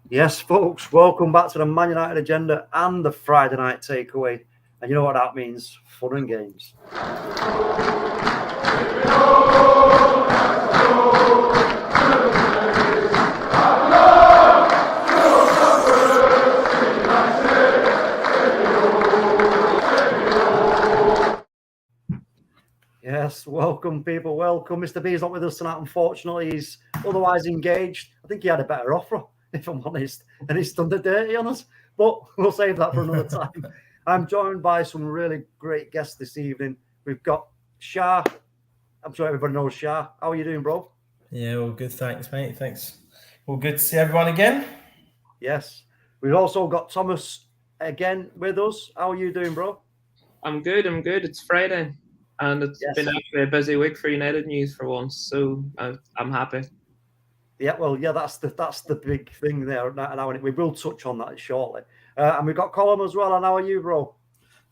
Yes, folks, welcome back to the Man United Agenda and the Friday Night Takeaway. And you know what that means? Fun and games. Yes, welcome, people. Welcome. Mr. B is not with us tonight, unfortunately. He's otherwise engaged. I think he had a better offer, if I'm honest, and he's done the dirty on us. But we'll save that for another time. I'm joined by some really great guests this evening. We've got SHAH. I'm sure everybody knows SHAH. How are you doing, bro? Yeah, all good. Thanks, mate. Thanks. All good to see everyone again. Yes. We've also got Thomas again with us. How are you doing, bro? I'm good. It's Friday, and it's been actually a busy week for United news for once, so I'm happy. Yeah, well, yeah, that's the big thing there now, and we will touch on that shortly. And we've got Colin as well. And how are you, bro?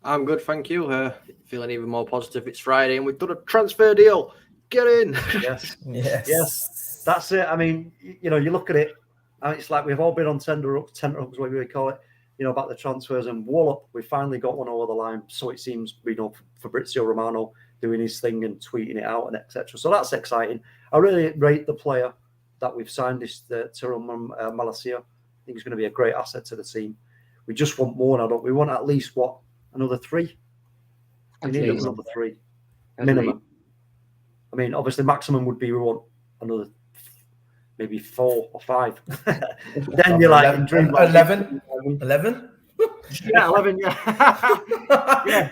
I'm good, thank you. Feeling even more positive. It's Friday, and we've done a transfer deal. Get in. Yes. That's it. I mean, you look at it, and it's like we've all been on tenterhooks, what we call it, about the transfers, and wallop, we finally got one over the line. So it seems, Fabrizio Romano doing his thing and tweeting it out and etc. So that's exciting. I really rate the player that we've signed, this Tirum Malacia. I think he's going to be a great asset to the team. We just want more now, don't we? We want at least another 3. We need another 3 minimum. I mean, obviously, maximum would be we want another maybe 4 or 5. Then you're like 11. 11? Yeah, 11. Yeah.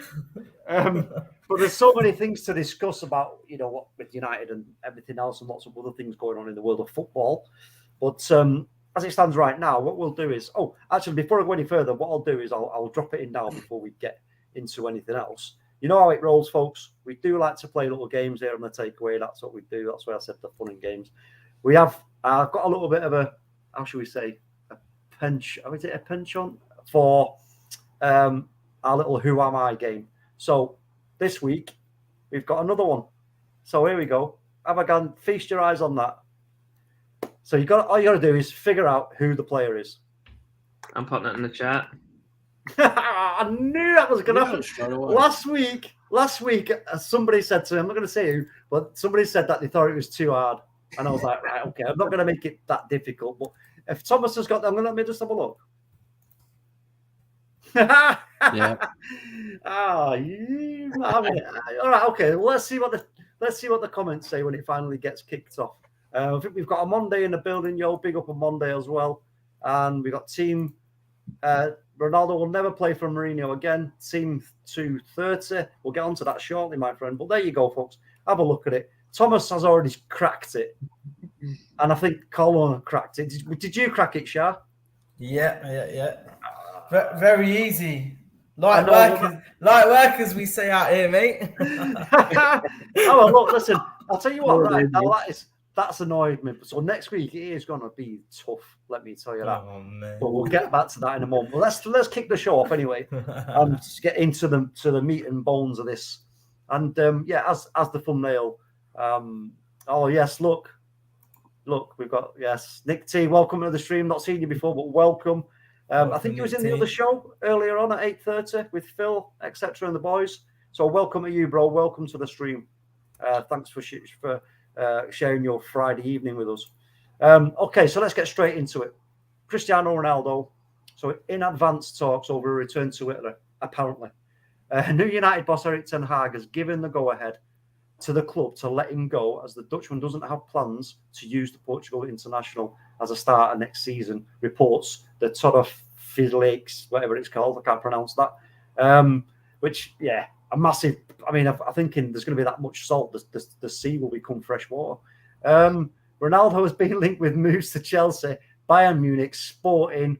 But there's so many things to discuss about, what with United and everything else, and lots of other things going on in the world of football. But as it stands right now, what we'll do is, actually, before I go any further, what I'll do is I'll drop it in now before we get into anything else. You know how it rolls, folks. We do like to play little games here on the takeaway. That's what we do. That's why I said the fun and games. We have got a little bit of a, how should we say, a penchant for our little Who Am I game. So this week, we've got another one. So here we go. Avagan, feast your eyes on that. So all you got to do is figure out who the player is. I'm putting it in the chat. I knew that was going to happen. Last week, somebody said to me, I'm not going to say who, but somebody said that they thought it was too hard. And I was like, right, okay, I'm not going to make it that difficult. But if Thomas has got them, let me just have a look. Yeah. All right, okay. Well, let's see what the comments say when it finally gets kicked off. I think we've got OMONDI in the building, yo. Big up OMONDI as well. And we've got team Ronaldo will never play for Mourinho again. Team 230. We'll get onto that shortly, my friend. But there you go, folks. Have a look at it. Thomas has already cracked it. And I think Colin cracked it. Did you crack it, Shah? Yeah. Very easy. Light work, as we say out here, mate. Well, look, listen. I'll tell you what, right? Now that's annoyed me. So next week it is going to be tough. Let me tell you that. Oh, man. But we'll get back to that in a moment. Well, let's kick the show off anyway. Just get into the meat and bones of this. And as the thumbnail. Yes, look, we've got Nick T. Welcome to the stream. Not seen you before, but welcome. I think he was in the other show earlier on at 8:30 with Phil, etc., and the boys. So welcome to you, bro. Welcome to the stream. Thanks for sharing your Friday evening with us. Okay, so let's get straight into it. Cristiano Ronaldo. So in advanced talks over a return to Italy, apparently. New United boss Erik ten Hag has given the go-ahead to the club to let him go, as the Dutchman doesn't have plans to use the Portugal international as a starter next season, reports the Todor Fidlakes, whatever it's called. I can't pronounce that. Which, a massive... I mean, I'm thinking there's going to be that much salt, the sea will become fresh water. Ronaldo has been linked with moves to Chelsea, Bayern Munich, Sporting,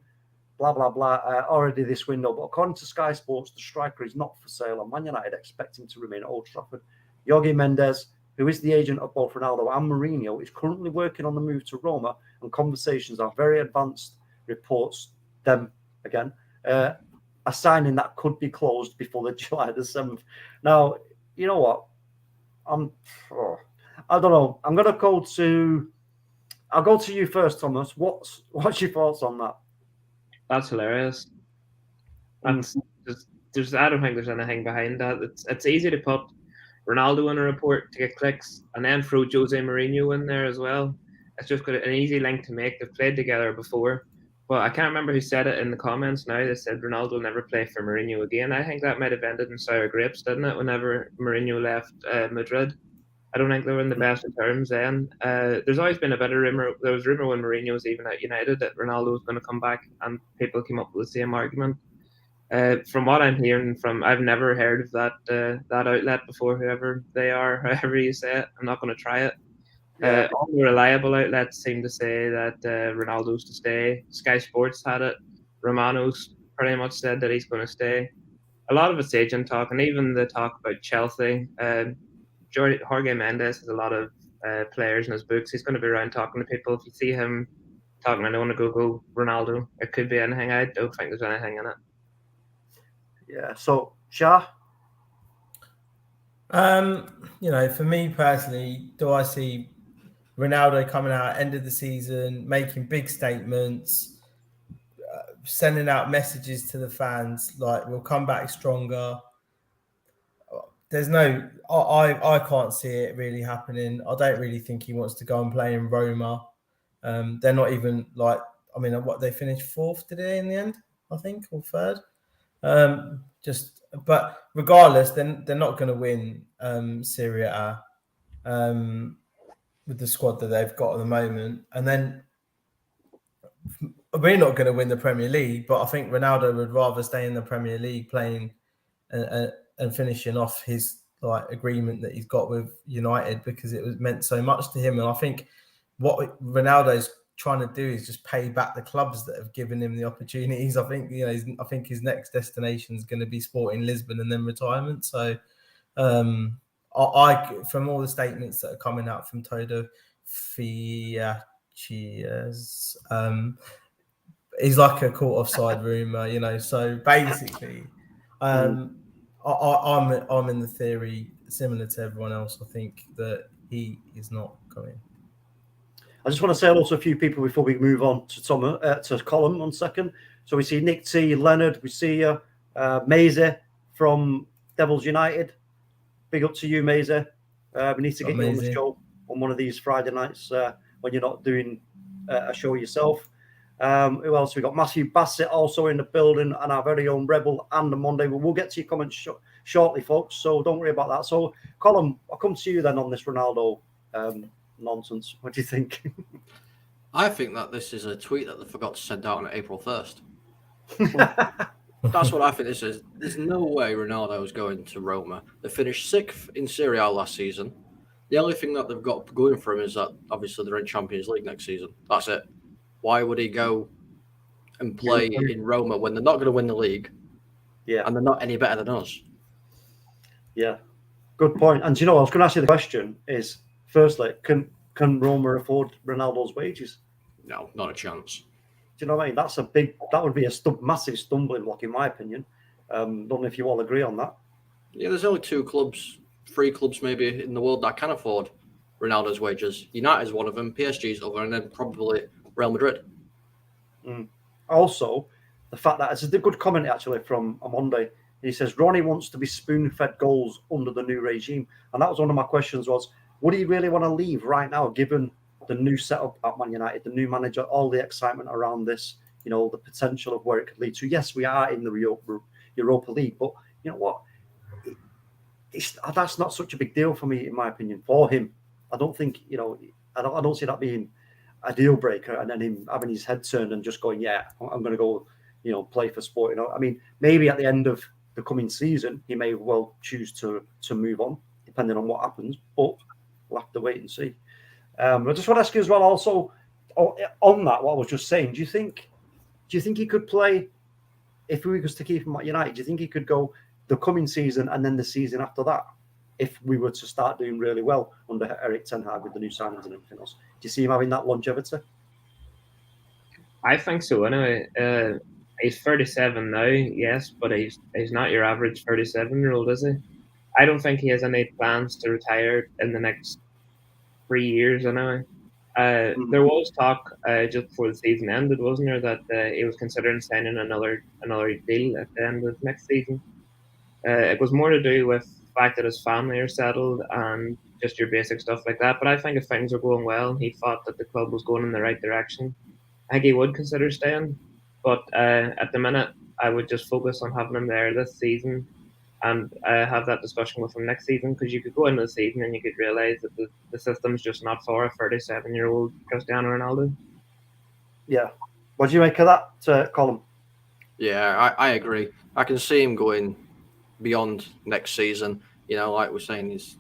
blah, blah, blah, already this window. But according to Sky Sports, the striker is not for sale, and Man United expect him to remain at Old Trafford. Jorge Mendes, who is the agent of both Ronaldo and Mourinho, is currently working on the move to Roma, and conversations are very advanced. Reports them again. A signing that could be closed before the July the 7th. Now, you know what? I don't know. I'm going to go to I'll go to you first, Thomas. What's your thoughts on that? That's hilarious. That's just I don't think there's anything behind that. It's easy to put Ronaldo in a report to get clicks, and then throw Jose Mourinho in there as well. It's just got an easy link to make. They've played together before, but I can't remember who said it in the comments now. They said Ronaldo will never play for Mourinho again. I think that might have ended in sour grapes, didn't it? Whenever Mourinho left Madrid, I don't think they were in the best of terms then. There's always been a bit of rumour. There was rumour when Mourinho was even at United that Ronaldo was going to come back, and people came up with the same argument. From what I'm hearing I've never heard of that outlet before, whoever they are, however you say it. I'm not going to try it. Yeah. All the reliable outlets seem to say that Ronaldo's to stay. Sky Sports had it. Romano's pretty much said that he's going to stay. A lot of it's agent talk, and even the talk about Chelsea. Jorge Mendes has a lot of players in his books. He's going to be around talking to people. If you see him talking, I don't want to go Ronaldo. It could be anything. I don't think there's anything in it. Yeah. So, Shah? For me personally, do I see Ronaldo coming out end of the season, making big statements, sending out messages to the fans like we'll come back stronger? There's no, I can't see it really happening. I don't really think he wants to go and play in Roma. They're not even what they finished fourth today in the end, I think, or third. But regardless, then they're not going to win Serie A with the squad that they've got at the moment. And then we're not going to win the Premier League, but I think Ronaldo would rather stay in the Premier League playing and finishing off his agreement that he's got with United, because it was meant so much to him. And I think what Ronaldo's trying to do is just pay back the clubs that have given him the opportunities. I think I think his next destination is going to be Sporting Lisbon and then retirement. So I from all the statements that are coming out from Todo Fiachias, he's like a caught offside rumor, So basically, I'm in the theory similar to everyone else. I think that he is not going. I just want to say hello to a few people before we move on to Colin 1 second. So we see Nick T, Leonard, we see MAISEY from Devils United. Big up to you, MAISEY. We need to get you on the show on one of these Friday nights when you're not doing a show yourself. Who else? We got Matthew Bassett also in the building, and our very own Rebel and the Monday. We'll get to your comments shortly, folks, so don't worry about that. So, Colin, I'll come to you then on this Ronaldo nonsense. What do you think? I think that this is a tweet that they forgot to send out on April 1st. That's what I think this is. There's no way Ronaldo is going to Roma. They finished 6th in Serie A last season. The only thing that they've got going for him is that obviously they're in Champions League next season. That's it. Why would he go and play in Roma when they're not going to win the league? Yeah, and they're not any better than us. Yeah, good point. And I was going to ask you the question: is firstly, can Roma afford Ronaldo's wages? No, not a chance. Do you know what I mean? That would be a massive stumbling block, in my opinion. Don't know if you all agree on that. Yeah, there's only 3 clubs maybe in the world that can afford Ronaldo's wages. United's one of them, PSG's other, and then probably Real Madrid. Also, the fact that it's a good comment actually from OMONDI. He says Ronnie wants to be spoon-fed goals under the new regime, and that was one of my questions: was would he really want to leave right now, given the new setup at Man United, the new manager, all the excitement around this, the potential of where it could lead to? Yes, we are in the Europa League, but you know what? That's not such a big deal for me, in my opinion. For him, I don't think I don't see that being a deal breaker, and then him having his head turned and just going, yeah, I'm going to go, play for Sport. I mean, maybe at the end of the coming season, he may well choose to move on, depending on what happens. But we'll have to wait and see. I just want to ask you as well, also on that, what I was just saying. Do you think he could play if we was to keep him at United? Do you think he could go the coming season and then the season after that, if we were to start doing really well under Erik ten Hag with the new signings and everything else? Do you see him having that longevity? I think so. Anyway, he's 37 now, yes, but he's not your average 37-year-old, is he? I don't think he has any plans to retire in the next 3 years. Anyway, There was talk just before the season ended, wasn't there, that he was considering signing another deal at the end of next season. It was more to do with the fact that his family are settled and just your basic stuff like that. But I think if things are going well and he thought that the club was going in the right direction, I think he would consider staying. But at the minute, I would just focus on having him there this season and have that discussion with him next season, because you could go into the season and you could realise that the system's just not for a 37-year-old Cristiano Ronaldo. Yeah. What do you make of that, Colin? Yeah, I agree. I can see him going beyond next season. You know, like we're saying, he's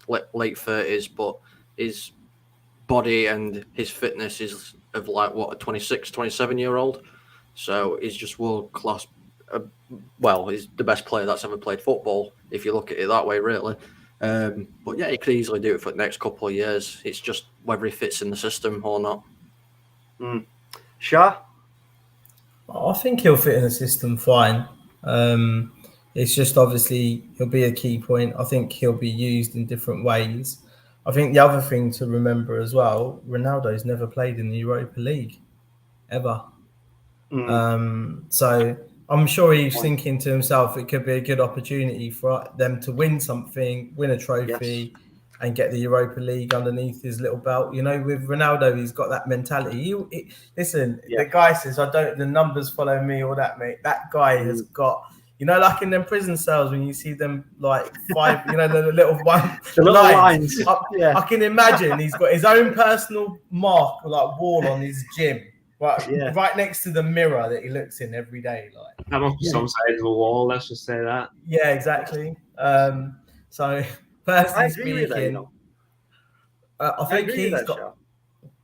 late 30s, but his body and his fitness is of like what, a 26, 27-year-old. So he's just world class. Well, he's the best player that's ever played football, if you look at it that way, really. But yeah, he could easily do it for the next couple of years. It's just whether he fits in the system or not. SHAH? I think he'll fit in the system fine. It's just obviously he'll be a key point. I think he'll be used in different ways. I think the other thing to remember as well, Ronaldo's never played in the Europa League, ever. So I'm sure he's thinking to himself, it could be a good opportunity for them to win something, win a trophy, and get the Europa League underneath his little belt. You know, with Ronaldo, he's got that mentality. The guy says, the numbers follow me, all that, mate. That guy has got, you know, like in them prison cells when you see them like five, you know, the little one, the little lines. I can imagine he's got his own personal mark, like wall on his gym. Right next to the mirror that he looks in every day. Like that must be some side of a wall, let's just say that. Yeah, exactly. So personally speaking, I think he's got.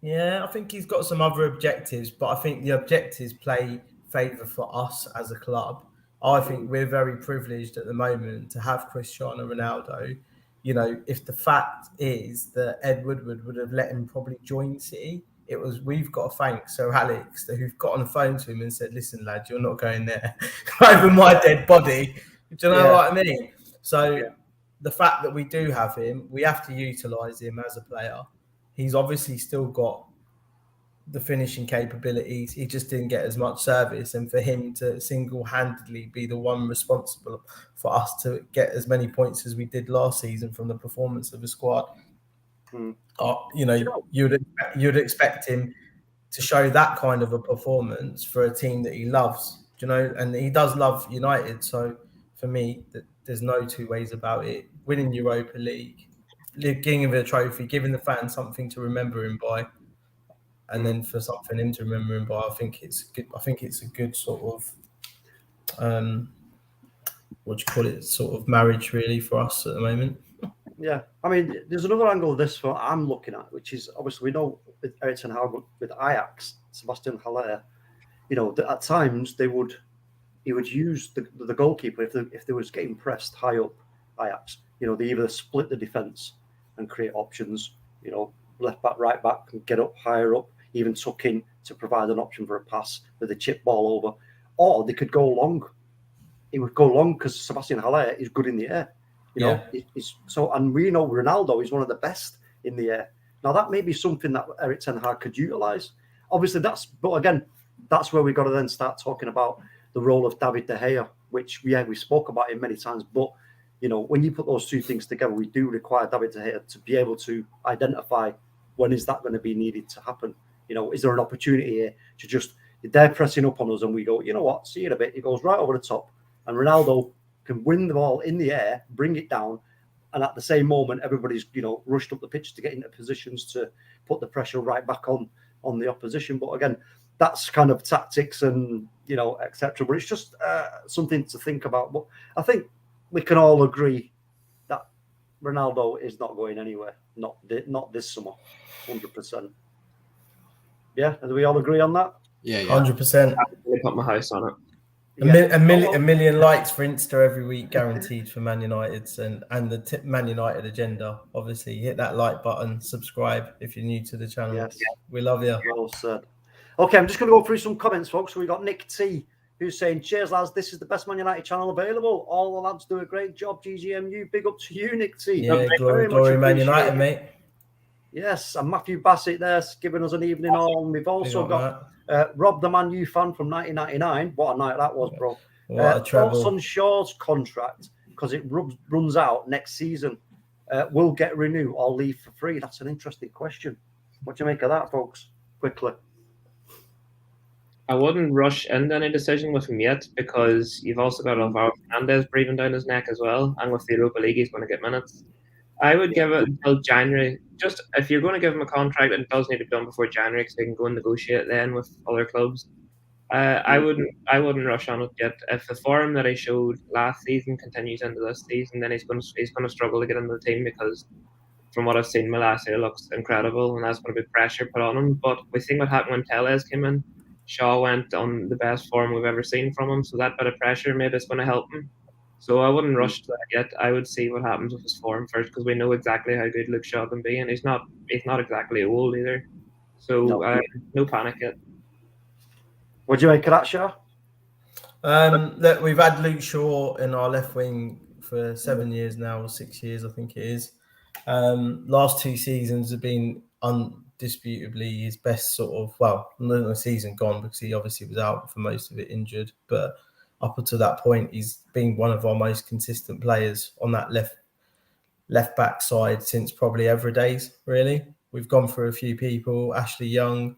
Yeah, I think he's got some other objectives, but I think the objectives play favour for us as a club. I think we're very privileged at the moment to have Cristiano Ronaldo. You know, if the fact is that Ed Woodward would have let him probably join City, we've got to thank Sir Alex, who've got on the phone to him and said, listen, lad, you're not going there over my dead body. Do you know what I mean? So the fact that we do have him, we have to utilise him as a player. He's obviously still got the finishing capabilities. He just didn't get as much service. And for him to single-handedly be the one responsible for us to get as many points as we did last season from the performance of the squad, you know, you'd expect him to show that kind of a performance for a team that he loves, you know, and he does love United. So for me, there's no two ways about it. Winning Europa League, giving him a trophy, giving the fans something to remember him by, and then for something him to remember him by, I think it's good. I think it's a good sort of sort of marriage really for us at the moment. Yeah, I mean, there's another angle of this I'm looking at, which is obviously we know with Erik ten Hag, with Ajax, Sebastian Haller, you know, that at times he would use the goalkeeper if they was getting pressed high up, Ajax. You know, they either split the defence and create options, you know, left back, right back, and get up higher up, even tuck in to provide an option for a pass with a chip ball over, or they could go long. He would go long because Sebastian Haller is good in the air. You know, and we know Ronaldo is one of the best in the air. Now that may be something that Erik ten Hag could utilise. Obviously, but again, that's where we got to then start talking about the role of David De Gea, which we spoke about it many times. But you know, when you put those two things together, we do require David De Gea to be able to identify when is that going to be needed to happen. You know, is there an opportunity here to just they're pressing up on us and we go, you know what, see you in a bit. He goes right over the top, and Ronaldo can win the ball in the air, bring it down, and at the same moment, everybody's, you know, rushed up the pitch to get into positions to put the pressure right back on the opposition. But again, that's kind of tactics and, you know, etc. But it's just something to think about. But I think we can all agree that Ronaldo is not going anywhere. Not this summer, 100%. Yeah, do we all agree on that? Yeah, 100%. I put my house on it. A million likes for Insta every week guaranteed for Man United's and the Man United agenda. Obviously, hit that like button, subscribe if you're new to the channel. Yes. We love you. Well said. Okay, I'm just going to go through some comments, folks. So we got Nick T, who's saying, cheers, lads. This is the best Man United channel available. All the lads do a great job. GGMU. Big up to you, Nick T. Yeah, glory Man United, mate. Yes, and Matthew Bassett there's giving us an evening all. And we've also got Rob, the Man U fan from 1999. What a night that was, bro. What a treble. Thoughts on Shaw's contract, because it runs out next season. Will get renewed or leave for free? That's an interesting question. What do you make of that, folks? Quickly. I wouldn't rush into any decision with him yet, because you've also got Alvaro Fernandez breathing down his neck as well, and with the Europa League he's going to get minutes. I would give it until January. Just if you're going to give him a contract, it does need to be done before January, because they can go and negotiate then with other clubs. I wouldn't rush on it yet. If the form that he showed last season continues into this season, then he's going to struggle to get into the team, because from what I've seen, Malacia looks incredible, and that's going to be pressure put on him. But we've seen what happened when Tellez came in. Shaw went on the best form we've ever seen from him, so that bit of pressure maybe it's going to help him. So I wouldn't rush to that yet. I would see what happens with his form first, because we know exactly how good Luke Shaw can be, and he's not exactly old either. So no panic yet. What do you make of that, Shah? Look, we've had Luke Shaw in our left wing for 7 years now, or 6 years, I think it is. Last 2 seasons have been undisputably his best sort of, well, not the season gone, because he obviously was out for most of it injured, but up until that point, he's been one of our most consistent players on that left back side since probably Every days, really. We've gone through a few people, Ashley Young,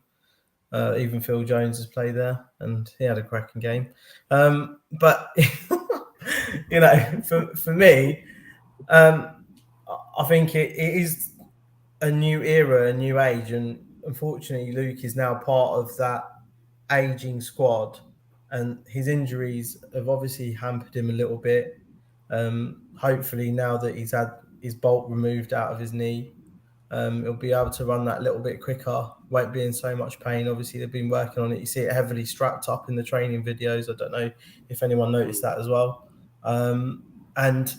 even Phil Jones has played there, and he had a cracking game. But, you know, for me, I think it is a new era, a new age, and unfortunately, Luke is now part of that aging squad, and his injuries have obviously hampered him a little bit. Hopefully, now that he's had his bolt removed out of his knee, he'll be able to run that little bit quicker, won't be in so much pain. Obviously, they've been working on it. You see it heavily strapped up in the training videos. I don't know if anyone noticed that as well. And,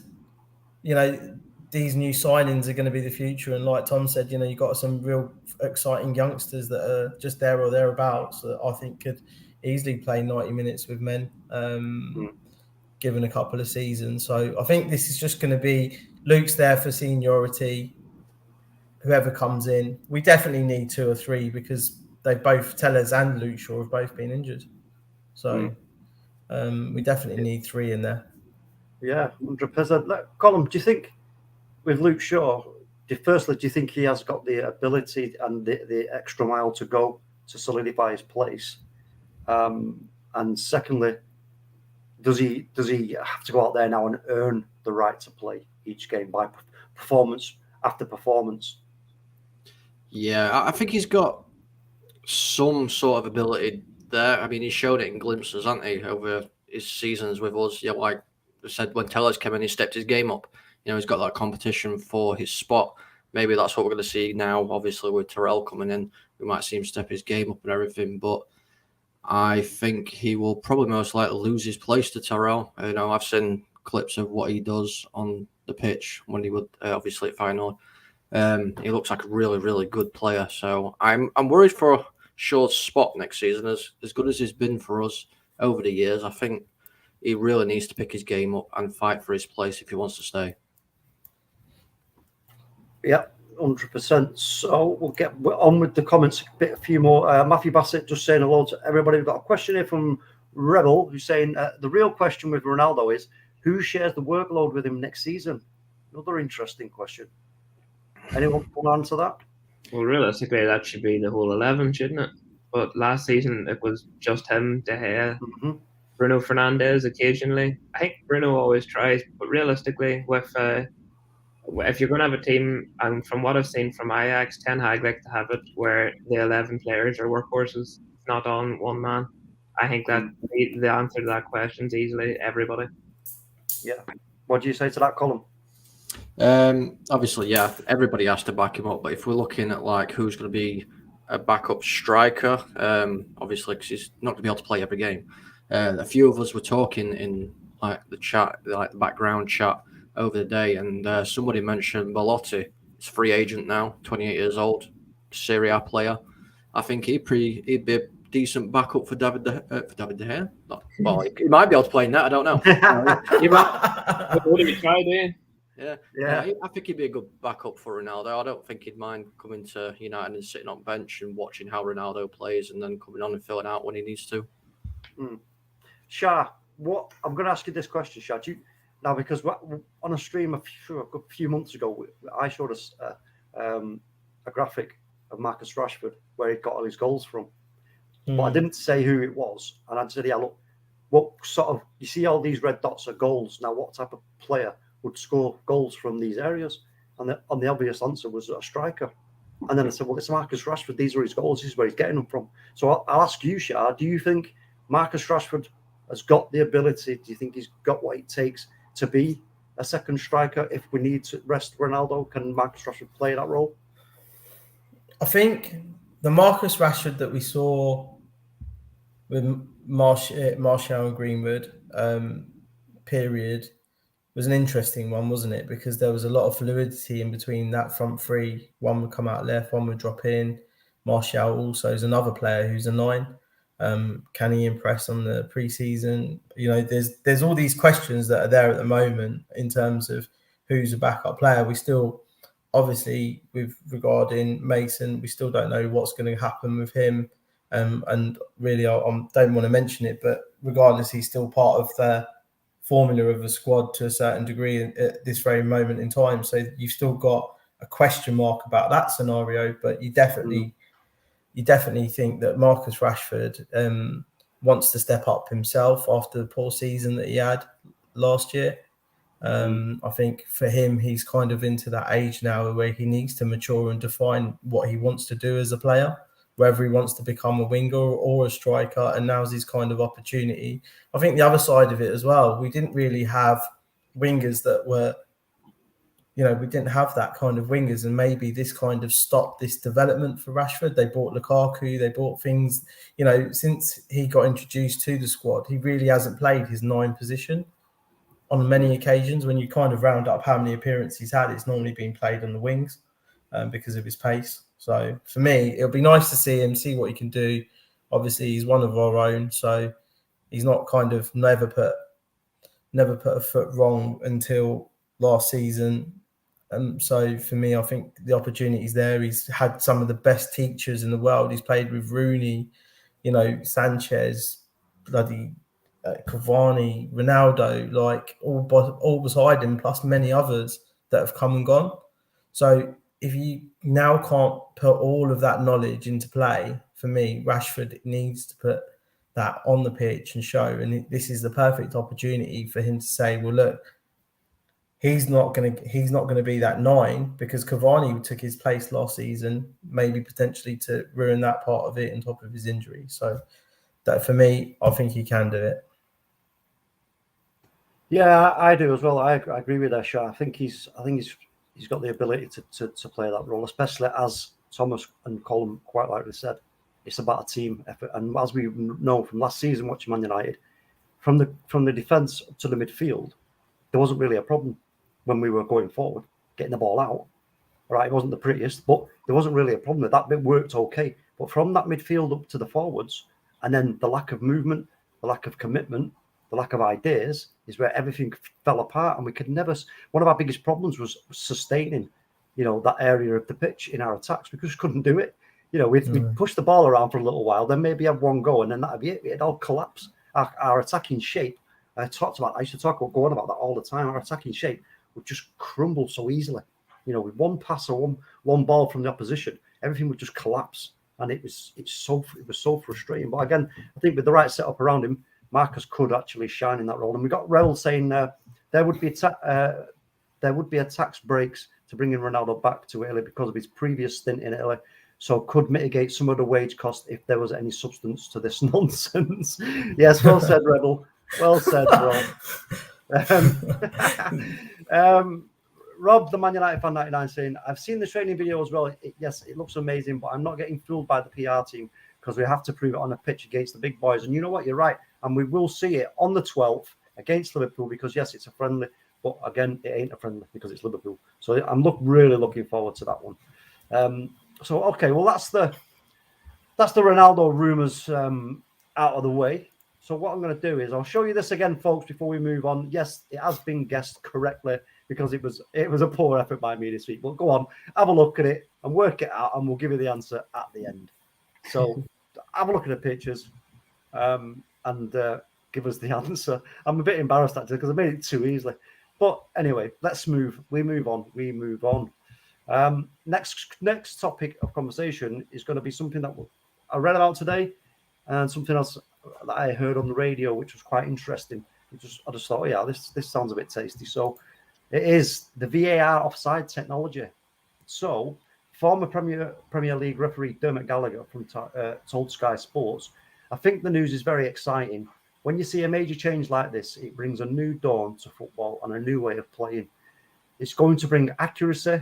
you know, these new signings are going to be the future. And like Tom said, you know, you've got some real exciting youngsters that are just there or thereabouts that I think could easily play 90 minutes with men, given a couple of seasons. So I think this is just going to be Luke's there for seniority. Whoever comes in, we definitely need 2 or 3, because they both, Tellez and Luke Shaw, have both been injured. So we definitely need 3 in there. Yeah, 100%. Colin, do you think with Luke Shaw, do you think he has got the ability and the extra mile to go to solidify his place? And secondly, does he have to go out there now and earn the right to play each game by performance after performance? Yeah, I think he's got some sort of ability there. I mean, he showed it in glimpses, hasn't he, over his seasons with us. Yeah, like I said, when Tellez came in, he stepped his game up. You know, he's got that competition for his spot. Maybe that's what we're going to see now. Obviously, with Terrell coming in, we might see him step his game up and everything. But I think he will probably most likely lose his place to Terrell. You know, I've seen clips of what he does on the pitch when he would obviously at final. He looks like a really, really good player. So I'm worried for Shaw's spot next season. As good as he's been for us over the years, I think he really needs to pick his game up and fight for his place if he wants to stay. Yeah, 100%. So we'll get on with the comments a few more. Matthew Bassett just saying hello to everybody. We've got a question here from Rebel who's saying the real question with Ronaldo is who shares the workload with him next season? Another interesting question. Anyone want to answer that? Well, realistically, that should be the whole 11, shouldn't it? But last season, it was just him, De Gea, Bruno Fernandes occasionally. I think Bruno always tries, but realistically, with if you're going to have a team, and from what I've seen from Ajax, Ten Hag like to have it where the 11 players are workhorses, not on one man. I think that the answer to that question is easily everybody. Yeah. What do you say to that, Colin? Obviously, yeah, everybody has to back him up. But if we're looking at like who's going to be a backup striker, obviously because he's not going to be able to play every game. A few of us were talking in like the chat, like the background chat over the day, and somebody mentioned Belotti. He's a free agent now, 28 years old, Serie A player. I think he'd be a decent backup for David De Gea. Well, he might be able to play in that. I don't know. What do you try, do you? Yeah. Yeah. I think he'd be a good backup for Ronaldo. I don't think he'd mind coming to United and sitting on bench and watching how Ronaldo plays and then coming on and filling out when he needs to. SHAH, what I'm going to ask you this question, SHAH. Now, because on a stream a few months ago, I showed us a graphic of Marcus Rashford where he got all his goals from, but I didn't say who it was, and I said, "Yeah, look, what sort of you see all these red dots are goals. Now, what type of player would score goals from these areas?" And the obvious answer was a striker. And then I said, "Well, it's Marcus Rashford. These are his goals. This is where he's getting them from." So I'll ask you, SHAH, do you think Marcus Rashford has got the ability? Do you think he's got what it takes to be a second striker? If we need to rest Ronaldo, can Marcus Rashford play that role? I think the Marcus Rashford that we saw with Martial and Greenwood period was an interesting one, wasn't it? Because there was a lot of fluidity in between that front three. One would come out left, one would drop in. Martial also is another player who's a 9. Can he impress on the preseason? There's all these questions that are there at the moment in terms of who's a backup player. We still, obviously, regarding Mason, we still don't know what's going to happen with him. And really, I don't want to mention it, but regardless, he's still part of the formula of the squad to a certain degree at this very moment in time. So you've still got a question mark about that scenario, but you definitely think that Marcus Rashford wants to step up himself after the poor season that he had last year. I think for him, he's kind of into that age now where he needs to mature and define what he wants to do as a player, whether he wants to become a winger or a striker, and now's his kind of opportunity. I think the other side of it as well, we didn't really have wingers that were, we didn't have that kind of wingers, and maybe this kind of stopped this development for Rashford. They bought Lukaku, they bought things, since he got introduced to the squad, he really hasn't played his 9 position. On many occasions, when you kind of round up how many appearances he's had, it's normally been played on the wings because of his pace. So for me, it'll be nice to see him, see what he can do. Obviously, he's one of our own, so he's not kind of never put a foot wrong until last season. So for me, I think the opportunity's there. He's had some of the best teachers in the world. He's played with Rooney, Sanchez, bloody Cavani, Ronaldo, like all beside him, plus many others that have come and gone. So if you now can't put all of that knowledge into play, for me, Rashford needs to put that on the pitch and show. And this is the perfect opportunity for him to say, well, look, he's not going to be that 9 because Cavani took his place last season, maybe potentially to ruin that part of it on top of his injury. So that for me, I think he can do it. Yeah, I do as well. I agree with that, SHAH. I think he's got the ability to play that role, especially as Thomas and Colin quite rightly said. It's about a team effort, and as we know from last season, watching Man United, from the defence to the midfield, there wasn't really a problem when we were going forward, getting the ball out. Right, it wasn't the prettiest, but there wasn't really a problem. That bit worked okay. But from that midfield up to the forwards, and then the lack of movement, the lack of commitment, the lack of ideas is where everything fell apart, and we could never. One of our biggest problems was sustaining, that area of the pitch in our attacks. We just couldn't do it. We'd push the ball around for a little while, then maybe have one go, and then that'd be it. It'd all collapse. Our attacking shape. I used to talk about going about that all the time. Our attacking shape would just crumble so easily. With one pass or one ball from the opposition, everything would just collapse, and it was so frustrating. But again, I think with the right setup around him, Marcus could actually shine in that role. And we got Raul saying there would be a tax breaks to bringing Ronaldo back to Italy because of his previous stint in Italy, so could mitigate some of the wage cost if there was any substance to this nonsense. Yes, well said, Rebel. Well said, bro. Rob, the Man United fan 99, saying, I've seen the training video as well. Yes, it looks amazing, but I'm not getting fooled by the PR team because we have to prove it on a pitch against the big boys. And you know what? You're right. And we will see it on the 12th against Liverpool because, yes, it's a friendly. But again, it ain't a friendly because it's Liverpool. So I'm really looking forward to that one. Okay, well, that's the Ronaldo rumours out of the way. So what I'm going to do is I'll show you this again, folks, before we move on. Yes, it has been guessed correctly because it was a poor effort by me this week. But go on, have a look at it and work it out, and we'll give you the answer at the end. So have a look at the pictures and give us the answer. I'm a bit embarrassed actually because I made it too easily. But anyway, we move on. Next topic of conversation is going to be something that I read about today and something else that I heard on the radio, which was quite interesting. I just thought, yeah, this sounds a bit tasty. So it is the VAR offside technology. So former Premier League referee Dermot Gallagher told Sky Sports, I think the news is very exciting. When you see a major change like this, it brings a new dawn to football and a new way of playing. It's going to bring accuracy,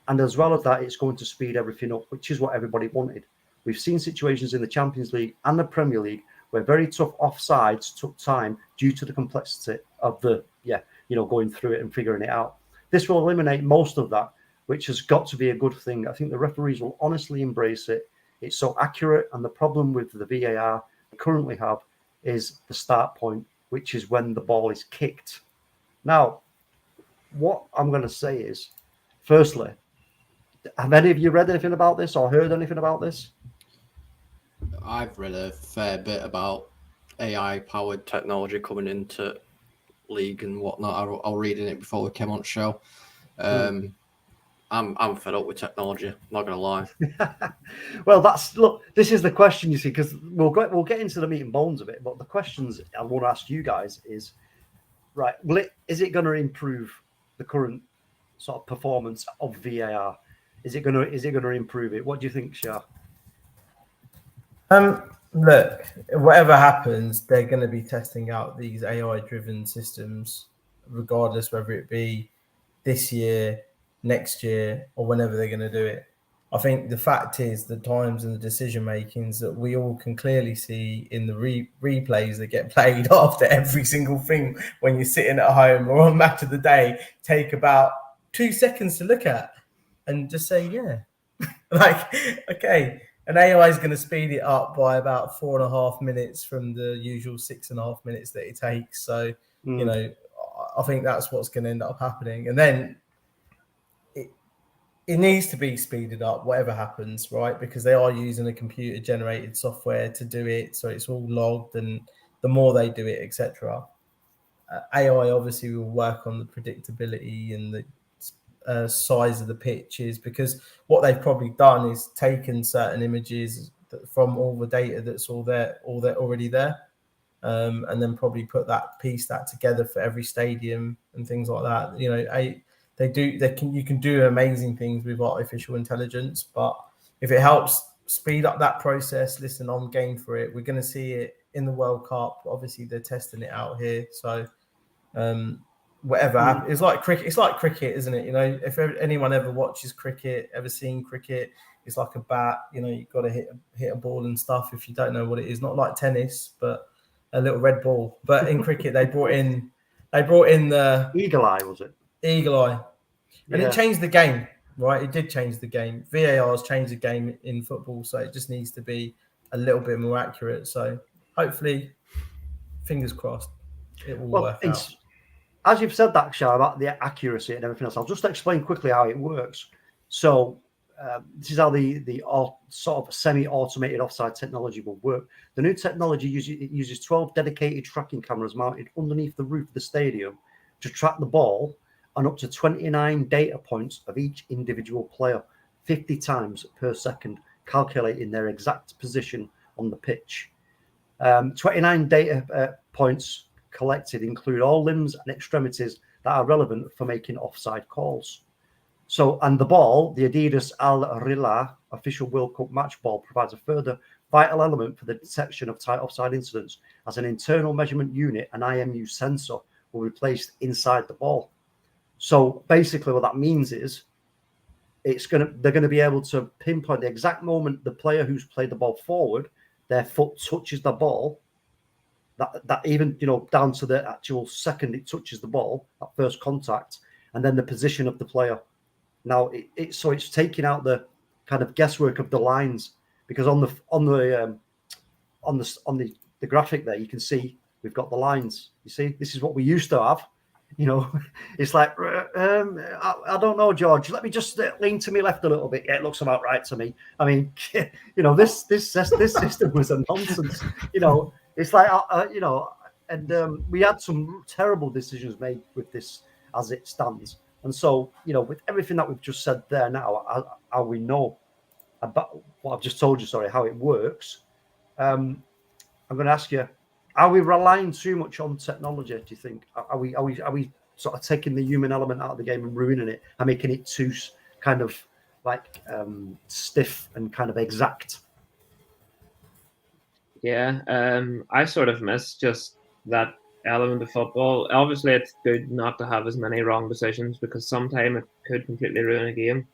and as well as that, it's going to speed everything up, which is what everybody wanted. We've seen situations in the Champions League and the Premier League where very tough offsides took time due to the complexity of going through it and figuring it out. This will eliminate most of that, which has got to be a good thing. I think the referees will honestly embrace it. It's so accurate, and the problem with the VAR we currently have is the start point, which is when the ball is kicked. Now, what I'm going to say is, firstly, have any of you read anything about this or heard anything about this? I've read a fair bit about AI-powered technology coming into league and whatnot. I was reading it before we came on the show. I'm fed up with technology. Not gonna lie. Well, this is the question, you see, because we'll get into the meat and bones of it. But the questions I want to ask you guys is, right? Is it going to improve the current sort of performance of VAR? Is it going to improve it? What do you think, Shah? Look, whatever happens, they're going to be testing out these AI-driven systems, regardless whether it be this year, next year, or whenever they're going to do it. I think the fact is the times and the decision makings that we all can clearly see in the replays that get played after every single thing when you're sitting at home or on Match of the Day take about 2 seconds to look at and just say, yeah, like, okay. And AI is going to speed it up by about 4.5 minutes from the usual 6.5 minutes that it takes. So, you know, I think that's what's going to end up happening. And then it needs to be speeded up, whatever happens, right? Because they are using a computer-generated software to do it. So it's all logged, and the more they do it, etc. AI obviously will work on the predictability and the size of the pitches, because what they've probably done is taken certain images from all the data that's already there, and then probably put that together for every stadium and things like that. You know, you can do amazing things with artificial intelligence, but if it helps speed up that process, listen, I'm game for it. We're going to see it in the World Cup. Obviously, they're testing it out here, so. Whatever happens, it's like cricket. It's like cricket, isn't it? You know, if anyone ever watches cricket, ever seen cricket, it's like a bat. You know, you've got to hit a ball and stuff. If you don't know what it is, not like tennis, but a little red ball. But in cricket, they brought in the Eagle Eye, was it? Eagle Eye, and it changed the game, right? It did change the game. VAR's changed the game in football, so it just needs to be a little bit more accurate. So hopefully, fingers crossed, it will work out. As you've said that, Shah, about the accuracy and everything else, I'll just explain quickly how it works. So this is how the sort of semi-automated offside technology will work. The new technology uses 12 dedicated tracking cameras mounted underneath the roof of the stadium to track the ball and up to 29 data points of each individual player, 50 times per second, calculating their exact position on the pitch. 29 data points collected include all limbs and extremities that are relevant for making offside calls. So, and the ball, the Adidas Al Rila official World Cup match ball, provides a further vital element for the detection of tight offside incidents, as an internal measurement unit, an IMU sensor, will be placed inside the ball. So basically what that means is they're going to be able to pinpoint the exact moment the player who's played the ball forward, their foot touches the ball, that even, you know, down to the actual second it touches the ball, that first contact, and then the position of the player. Now it's taking out the kind of guesswork of the lines, because on the graphic there you can see we've got the lines. You see, this is what we used to have. You know, it's like, I don't know, George. Let me just lean to me left a little bit. Yeah, it looks about right to me. I mean, you know, this system was a nonsense. You know, it's like, you know, and we had some terrible decisions made with this as it stands. And so, you know, with everything that we've just said there now, how we know about what I've just told you, sorry, how it works. I'm going to ask you: are we relying too much on technology? Do you think? Are we sort of taking the human element out of the game and ruining it and making it too kind of like stiff and kind of exact? Yeah, I sort of miss just that element of football. Obviously, it's good not to have as many wrong decisions because sometimes it could completely ruin a game.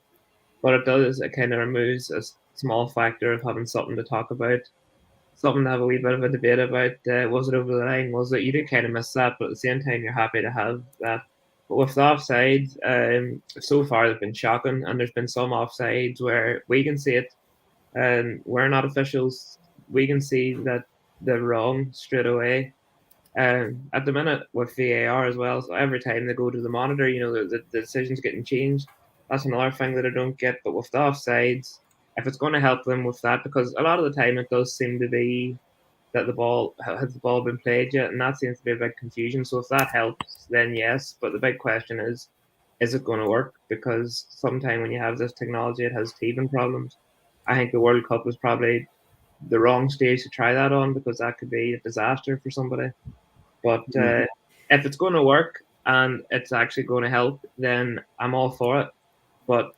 But it does, it kind of removes a small factor of having something to talk about, something to have a wee bit of a debate about. Was it over the line? Was it? You do kind of miss that, but at the same time, you're happy to have that. But with the offside, so far they've been shocking, and there's been some offsides where we can see it, and we're not officials. We can see that they're wrong straight away. At the minute with VAR as well, so every time they go to the monitor, you know, the decision's getting changed. That's another thing that I don't get. But with the offsides, if it's going to help them with that, because a lot of the time it does seem to be that the ball has the ball been played yet, and that seems to be a big confusion. So if that helps, then yes. But the big question is it going to work? Because sometimes when you have this technology, it has teething problems. I think the World Cup was probably the wrong stage to try that on because that could be a disaster for somebody. But if it's going to work and it's actually going to help, then I'm all for it. But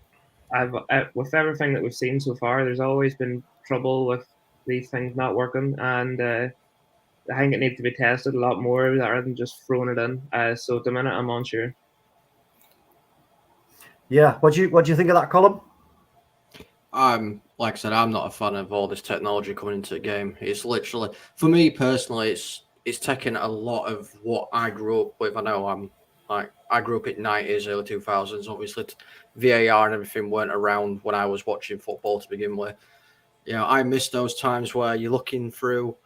with everything that we've seen so far, there's always been trouble with these things not working, and I think it needs to be tested a lot more rather than just throwing it in. So at the minute, I'm unsure. Yeah, what do you think of that, Colin? Like I said, I'm not a fan of all this technology coming into the game. It's literally, for me personally, it's taken a lot of what I grew up with. I know I grew up in '90s, early 2000s. Obviously, VAR and everything weren't around when I was watching football to begin with. You know, I miss those times where you're looking through,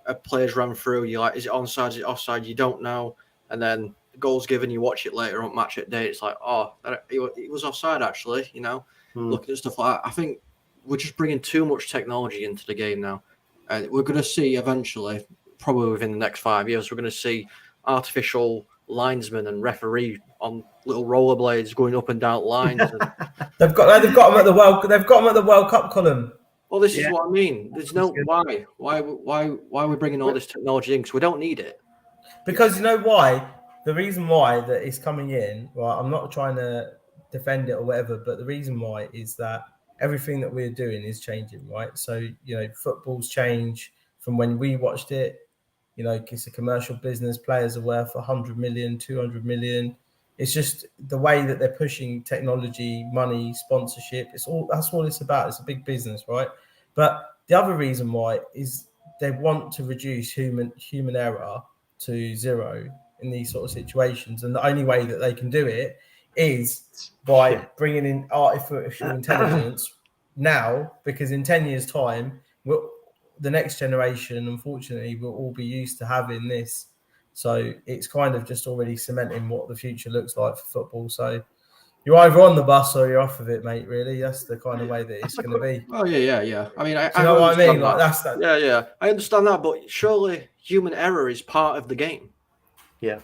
a player's run through, you're like, is it onside, is it offside? You don't know. And then the goal's given, you watch it later on match at day. It's like, oh, it was offside actually, you know, looking at stuff like that. I think we're just bringing too much technology into the game now. And we're going to see eventually, probably within the next 5 years, we're going to see artificial linesmen and referee on little rollerblades going up and down lines. And they've got them at the World Cup, Colin. well, this is what I mean. There's no why are we bringing all this technology in? Because we don't need it. Because you know why? The reason why that it's coming in, right? I'm not trying to defend it or whatever, but the reason why is that everything that we're doing is changing, right? So, you know, football's changed from when we watched it. You know, it's a commercial business. Players are worth 100 million, 200 million. It's just the way that they're pushing technology, money, sponsorship. That's all it's about. It's a big business, right? But the other reason why is they want to reduce human error to zero in these sort of situations, and the only way that they can do it is by bringing in artificial intelligence now, because in 10 years' time, the next generation, unfortunately, will all be used to having this. So it's kind of just already cementing what the future looks like for football. So you're either on the bus or you're off of it, mate. Really, that's the kind of way that it's going to be. Oh yeah. I mean, I know what I mean. Like that's that. Yeah. I understand that, but surely human error is part of the game. Yeah.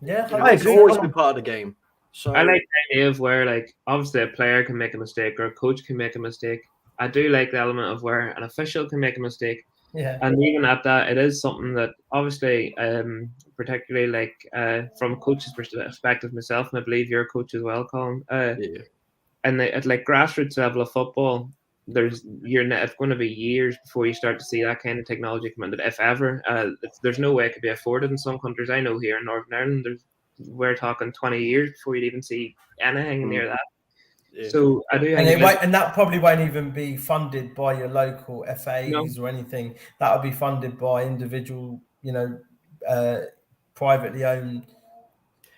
It's always been part of the game. So I like the idea of where, like, obviously a player can make a mistake or a coach can make a mistake. I do like the element of where an official can make a mistake. Yeah. And even at that, it is something that obviously, particularly like from a coach's perspective myself, and I believe you're a coach as well, Colin. And at like grassroots level of football, it's going to be years before you start to see that kind of technology come in. If ever, there's no way it could be afforded in some countries. I know here in Northern Ireland, we're talking 20 years before you'd even see anything near that. Yeah. So I do, and that probably won't even be funded by your local FAs or anything. That'll be funded by individual, privately owned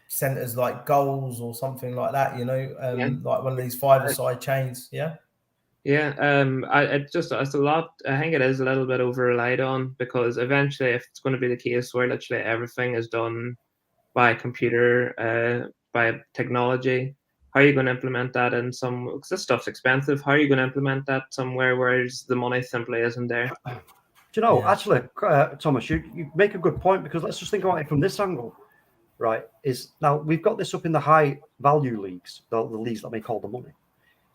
centres like Goals or something like that. Like one of these five-a-side chains. Yeah. It's a lot. I think it is a little bit over relied on because eventually, if it's going to be the case where literally everything is done by computer, by technology. How are you going to implement that in some? Because this stuff's expensive. How are you going to implement that somewhere where the money simply isn't there? Do you know, actually, Thomas, you make a good point, because let's just think about it from this angle, right? Is now we've got this up in the high value leagues, the leagues that make all the money.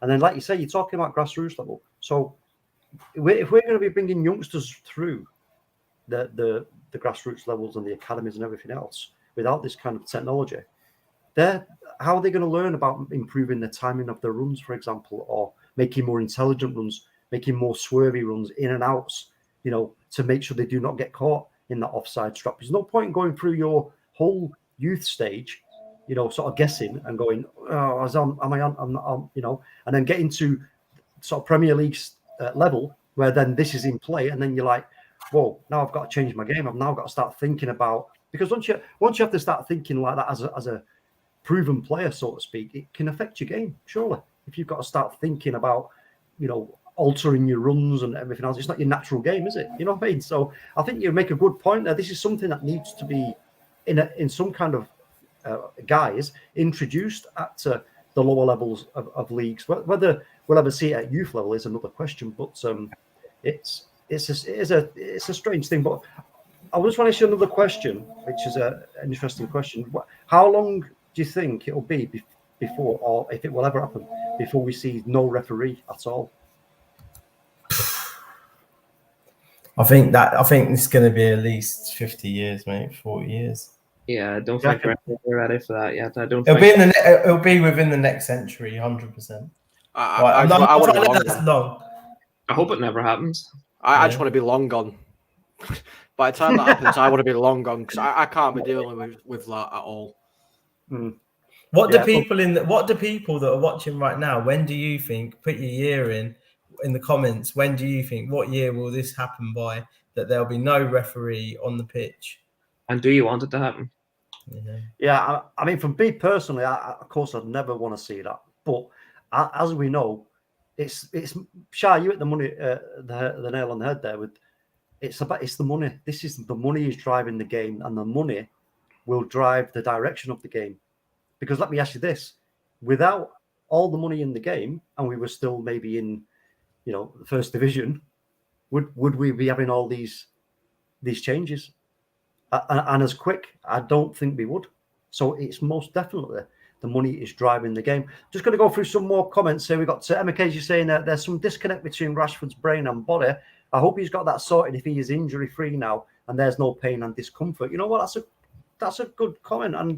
And then, like you say, you're talking about grassroots level. So if we're going to be bringing youngsters through the grassroots levels and the academies and everything else without this kind of technology, how are they going to learn about improving the timing of their runs, for example, or making more intelligent runs, making more swervy runs, in and outs, to make sure they do not get caught in that offside trap? There's no point in going through your whole youth stage, sort of guessing and going, oh, am I on? I'm not on, and then getting to sort of Premier League level where then this is in play, and then you're like, whoa, now I've got to change my game. I've now got to start thinking about, because once you have to start thinking like that as a proven player, so to speak, it can affect your game, surely. If you've got to start thinking about, altering your runs and everything else, it's not your natural game, is it? You know what I mean? So I think you make a good point there. This is something that needs to be in some kind of guise introduced at the lower levels of leagues. Whether we'll ever see it at youth level is another question, but it's a strange thing. But I just want to ask you another question, which is an interesting question. How long do you think it'll be before, or if it will ever happen, before we see no referee at all? I think it's going to be at least 50 years, mate, 40 years. Yeah, I don't think we're ready for that yet. I don't. It'll be within the next century, 100%. I want to be long gone. I hope it never happens. I just want to be long gone. By the time that happens, I want to be long gone, because I can't be dealing with that at all. What do people that are watching right now? When do you think? Put your year in the comments. When do you think? What year will this happen by? That there'll be no referee on the pitch. And do you want it to happen? Yeah, I mean, for me personally, of course, I'd never want to see that. But as we know, it's SHAH, you hit the money, the nail on the head there. It's the money. The money is driving the game, and the money will drive the direction of the game. Because let me ask you this: without all the money in the game, and we were still maybe in, the first division, would we be having all these changes? And as quick? I don't think we would. So it's most definitely the money is driving the game. Just going to go through some more comments here. We've got MKG saying that there's some disconnect between Rashford's brain and body. I hope he's got that sorted if he is injury free now and there's no pain and discomfort. You know what? That's a good comment. And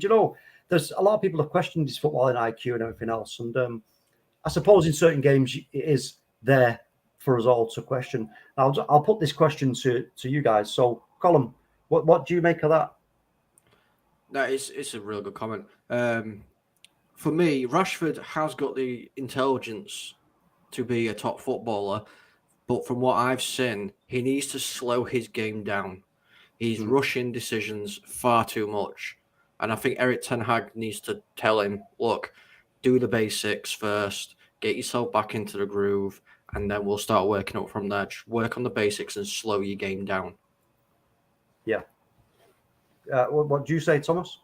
there's a lot of people have questioned his footballing IQ and everything else. And I suppose in certain games it is there for us all to question. I'll put this question to you guys. So, Colin, what do you make of that? No, it's a real good comment. For me, Rashford has got the intelligence to be a top footballer, but from what I've seen, he needs to slow his game down. He's rushing decisions far too much. And I think Erik ten Hag needs to tell him, look, do the basics first, get yourself back into the groove, and then we'll start working up from there. Just work on the basics and slow your game down. Yeah. What do you say, Thomas?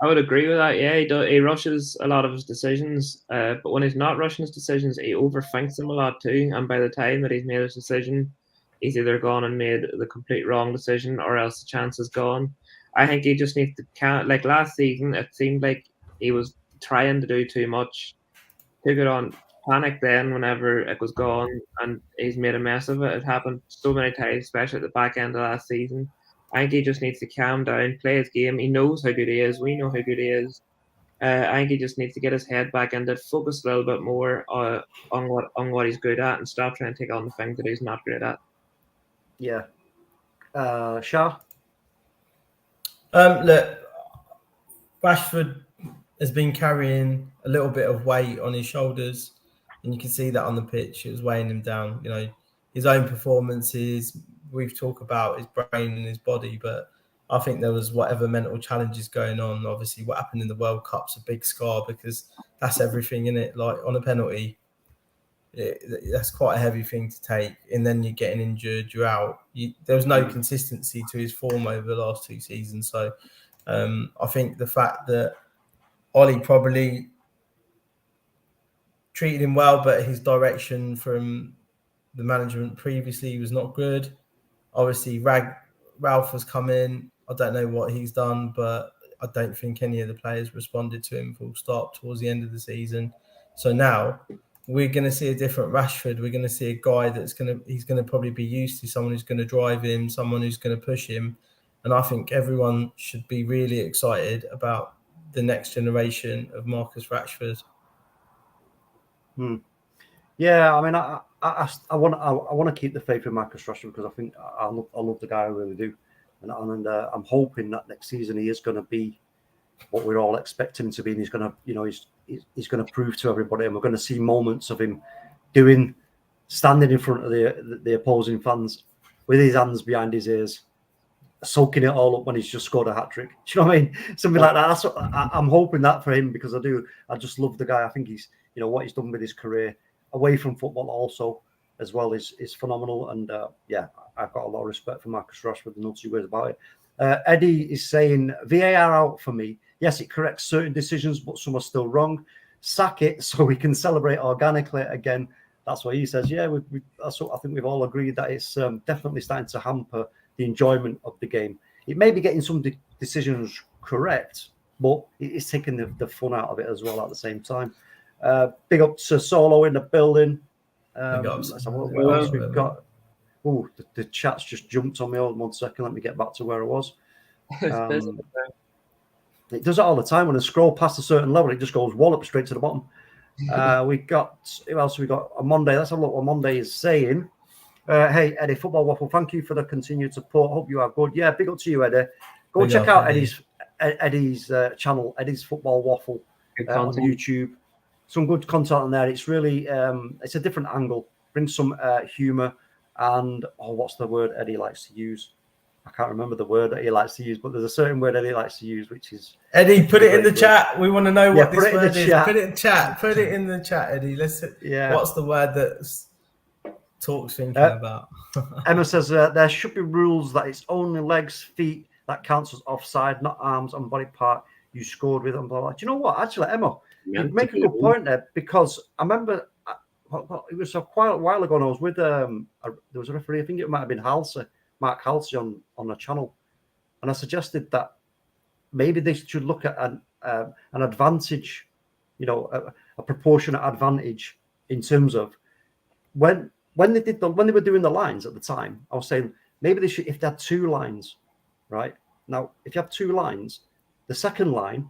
I would agree with that. Yeah, he rushes a lot of his decisions, but when he's not rushing his decisions, he overthinks them a lot too. And by the time that he's made his decision, he's either gone and made the complete wrong decision, or else the chance is gone. I think he just needs to count. Like last season, it seemed like he was trying to do too much, took it on, panicked then whenever it was gone, and he's made a mess of it. It happened so many times, especially at the back end of last season. I think he just needs to calm down, play his game. He knows how good he is. We know how good he is. I think he just needs to get his head back into it, focus a little bit more on what he's good at, and stop trying to take on the things that he's not good at. Yeah. SHAH? Look, Rashford has been carrying a little bit of weight on his shoulders, and you can see that on the pitch. It was weighing him down. His own performances. We've talked about his brain and his body, but I think there was whatever mental challenges going on. Obviously, what happened in the World Cup's a big scar, because that's everything in it. Like on a penalty, that's quite a heavy thing to take, and then you're getting injured, you're out. There was no consistency to his form over the last 2 seasons, so I think the fact that Ollie probably treated him well, but his direction from the management previously was not good. Obviously, Ralph has come in. I don't know what he's done, but I don't think any of the players responded to him full stop towards the end of the season. So now we're going to see a different Rashford. We're going to see a guy he's going to probably be used to someone who's going to drive him, someone who's going to push him. And I think everyone should be really excited about the next generation of Marcus Rashford. Yeah, I mean, I want to keep the faith in Marcus Rashford because I think I love the guy, I really do, and I'm hoping that next season he is going to be what we're all expecting him to be, and he's going to, he's going to prove to everybody, and we're going to see moments of him standing in front of the opposing fans with his hands behind his ears, soaking it all up when he's just scored a hat-trick. Do you know what I mean? Something like that. That's what I'm hoping that for him, because I just love the guy. I think he's, what he's done with his career away from football also as well is phenomenal. And I've got a lot of respect for Marcus Rashford, no two ways about it. Eddie is saying VAR out for me. Yes, it corrects certain decisions, but some are still wrong. Sack it so we can celebrate organically again. That's what he says. Yeah, that's what I think we've all agreed, that it's definitely starting to hamper the enjoyment of the game. It may be getting some decisions correct, but it's taking the fun out of it as well at the same time. Big up to Solo in the building. Let's have a look what else we've got. Oh, the chat's just jumped on me. Hold on 1 second. Let me get back to where I was. It does it all the time. When I scroll past a certain level, it just goes wallop straight to the bottom. We got, who else we got? On Monday. Let's have a look what Monday is saying. Hey, Eddie, Football Waffle, thank you for the continued support. Hope you are good. Yeah, big up to you, Eddie. Go check out Eddie's channel, Eddie's Football Waffle on YouTube. Some good content on there. It's really, it's a different angle. Brings some humour and, what's the word Eddie likes to use? I can't remember the word that he likes to use, but there's a certain word Eddie likes to use, which is... Eddie, put it in the chat. We want to know what this word is. Chat. Put it in chat. Put it in the chat, Eddie. What's the word that Talk's thinking about? Emma says there should be rules that it's only legs, feet that counts as offside, not arms and body part you scored with and blah, blah. Do you know what? Actually, Emma, you make a good point there, because I remember it was quite a while ago, and I was with there was a referee, I think it might have been Mark Halsey on the channel, and I suggested that maybe they should look at an advantage, a proportionate advantage in terms of when they were doing the lines at the time. I was saying maybe they should, if they had two lines, right? Now, if you have two lines, the second line,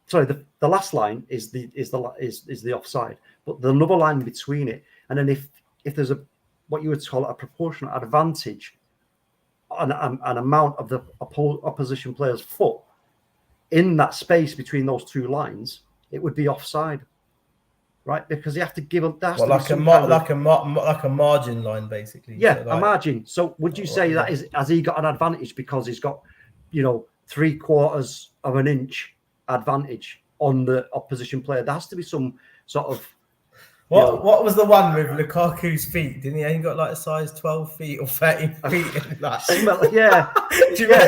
sorry, the last line is the offside, but the another line between it, and then if there's what you would call a proportionate advantage, an amount of the opposition player's foot in that space between those two lines, it would be offside, right? Because you have to give up. Like a margin line, basically. Yeah, so a margin. So would you say that has he got an advantage because he's got, 3/4 of an inch advantage on the opposition player? There has to be some sort of. What was the one with Lukaku's feet? Didn't he only got like a size 12 feet or 13 feet? Yeah.